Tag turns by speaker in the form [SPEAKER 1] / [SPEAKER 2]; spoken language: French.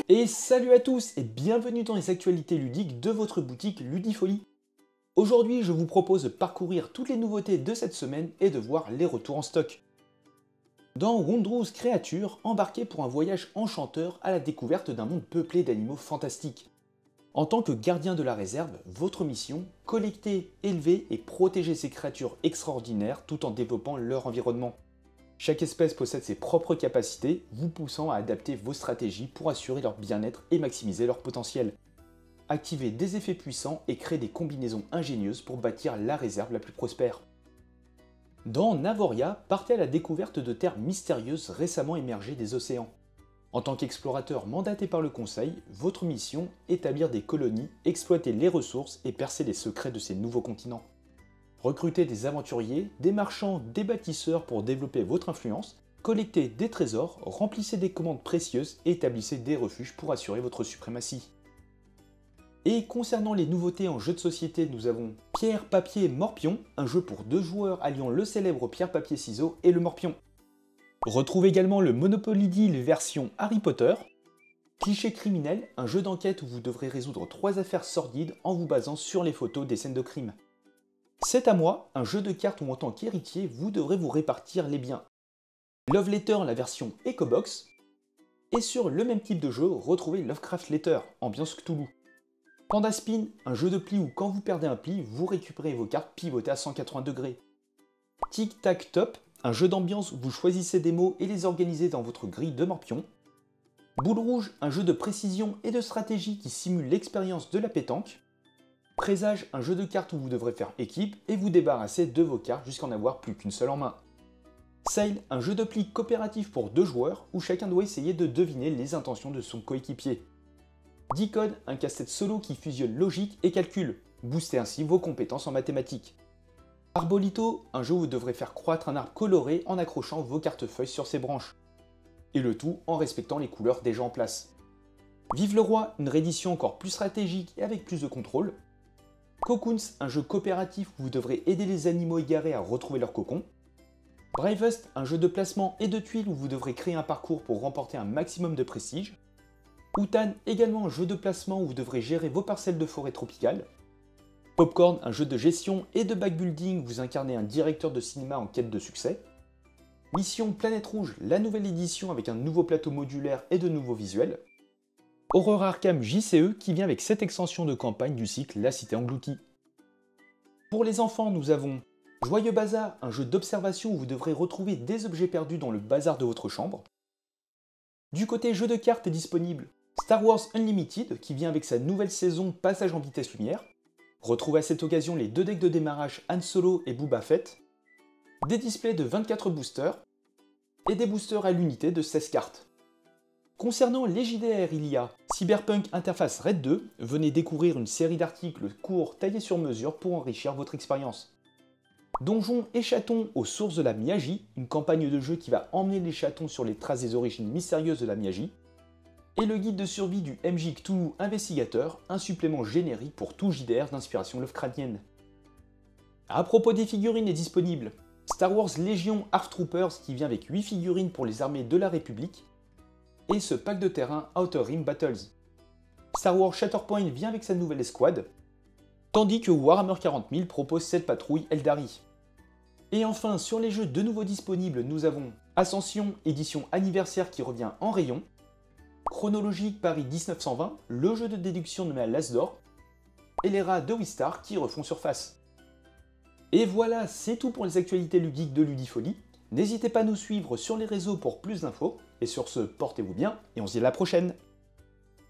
[SPEAKER 1] Et salut à tous et bienvenue dans les actualités ludiques de votre boutique Ludifolie. Aujourd'hui, je vous propose de parcourir toutes les nouveautés de cette semaine et de voir les retours en stock. Dans Wondrous Créatures, embarquez pour un voyage enchanteur à la découverte d'un monde peuplé d'animaux fantastiques. En tant que gardien de la réserve, votre mission, collecter, élever et protéger ces créatures extraordinaires tout en développant leur environnement. Chaque espèce possède ses propres capacités, vous poussant à adapter vos stratégies pour assurer leur bien-être et maximiser leur potentiel. Activez des effets puissants et créez des combinaisons ingénieuses pour bâtir la réserve la plus prospère. Dans Navoria, partez à la découverte de terres mystérieuses récemment émergées des océans. En tant qu'explorateur mandaté par le Conseil, votre mission, établir des colonies, exploiter les ressources et percer les secrets de ces nouveaux continents. Recrutez des aventuriers, des marchands, des bâtisseurs pour développer votre influence, collectez des trésors, remplissez des commandes précieuses et établissez des refuges pour assurer votre suprématie. Et concernant les nouveautés en jeu de société, nous avons Pierre, Papier, Morpion, un jeu pour 2 joueurs alliant le célèbre Pierre, Papier, Ciseaux et le Morpion. Retrouvez également le Monopoly Deal version Harry Potter, Cliché criminel, un jeu d'enquête où vous devrez résoudre 3 affaires sordides en vous basant sur les photos des scènes de crime. C'est à moi, un jeu de cartes où en tant qu'héritier, vous devrez vous répartir les biens. Love Letter, la version Ecobox. Et sur le même type de jeu, retrouvez Lovecraft Letter, ambiance Cthulhu. Panda Spin, un jeu de pli où quand vous perdez un pli, vous récupérez vos cartes pivotées à 180 degrés. Tic Tac Top, un jeu d'ambiance où vous choisissez des mots et les organisez dans votre grille de morpion. Boule Rouge, un jeu de précision et de stratégie qui simule l'expérience de la pétanque. Présage, un jeu de cartes où vous devrez faire équipe et vous débarrasser de vos cartes jusqu'à en avoir plus qu'une seule en main. Sail, un jeu de pli coopératif pour 2 joueurs où chacun doit essayer de deviner les intentions de son coéquipier. Decode, un casse-tête solo qui fusionne logique et calcul, boostez ainsi vos compétences en mathématiques. Arbolito, un jeu où vous devrez faire croître un arbre coloré en accrochant vos cartefeuilles sur ses branches. Et le tout en respectant les couleurs déjà en place. Vive le Roi, une réédition encore plus stratégique et avec plus de contrôle. Cocoons, un jeu coopératif où vous devrez aider les animaux égarés à retrouver leur cocon. Bravest, un jeu de placement et de tuiles où vous devrez créer un parcours pour remporter un maximum de prestige. Outan, également un jeu de placement où vous devrez gérer vos parcelles de forêt tropicale. Popcorn, un jeu de gestion et de backbuilding où vous incarnez un directeur de cinéma en quête de succès. Mission Planète Rouge, la nouvelle édition avec un nouveau plateau modulaire et de nouveaux visuels. Horror Arkham JCE qui vient avec 7 extensions de campagne du cycle La Cité Engloutie. Pour les enfants, nous avons Joyeux Bazar, un jeu d'observation où vous devrez retrouver des objets perdus dans le bazar de votre chambre. Du côté jeu de cartes est disponible Star Wars Unlimited qui vient avec sa nouvelle saison Passage en vitesse lumière. Retrouvez à cette occasion les 2 decks de démarrage Han Solo et Boba Fett. Des displays de 24 boosters et des boosters à l'unité de 16 cartes. Concernant les JDR, il y a Cyberpunk Interface Red 2, venez découvrir une série d'articles courts taillés sur mesure pour enrichir votre expérience. Donjons et chatons aux sources de la Miyaji, une campagne de jeu qui va emmener les chatons sur les traces des origines mystérieuses de la Miyaji. Et le guide de survie du MJ Cthulhu Investigateur, un supplément générique pour tout JDR d'inspiration Lovecraftienne. À propos des figurines est disponible Star Wars Légion Arf Troopers qui vient avec 8 figurines pour les armées de la République. Et ce pack de terrain Outer Rim Battles. Star Wars Shatterpoint vient avec sa nouvelle escouade, tandis que Warhammer 40 000 propose cette patrouille Eldari. Et enfin, sur les jeux de nouveau disponibles, nous avons Ascension, édition anniversaire qui revient en rayon, Chronologique Paris 1920, le jeu de déduction nommé à l'As d'Or, et les rats de Wistar qui refont surface. Et voilà, c'est tout pour les actualités ludiques de Ludifolie. N'hésitez pas à nous suivre sur les réseaux pour plus d'infos, et sur ce, portez-vous bien, et on se dit à la prochaine!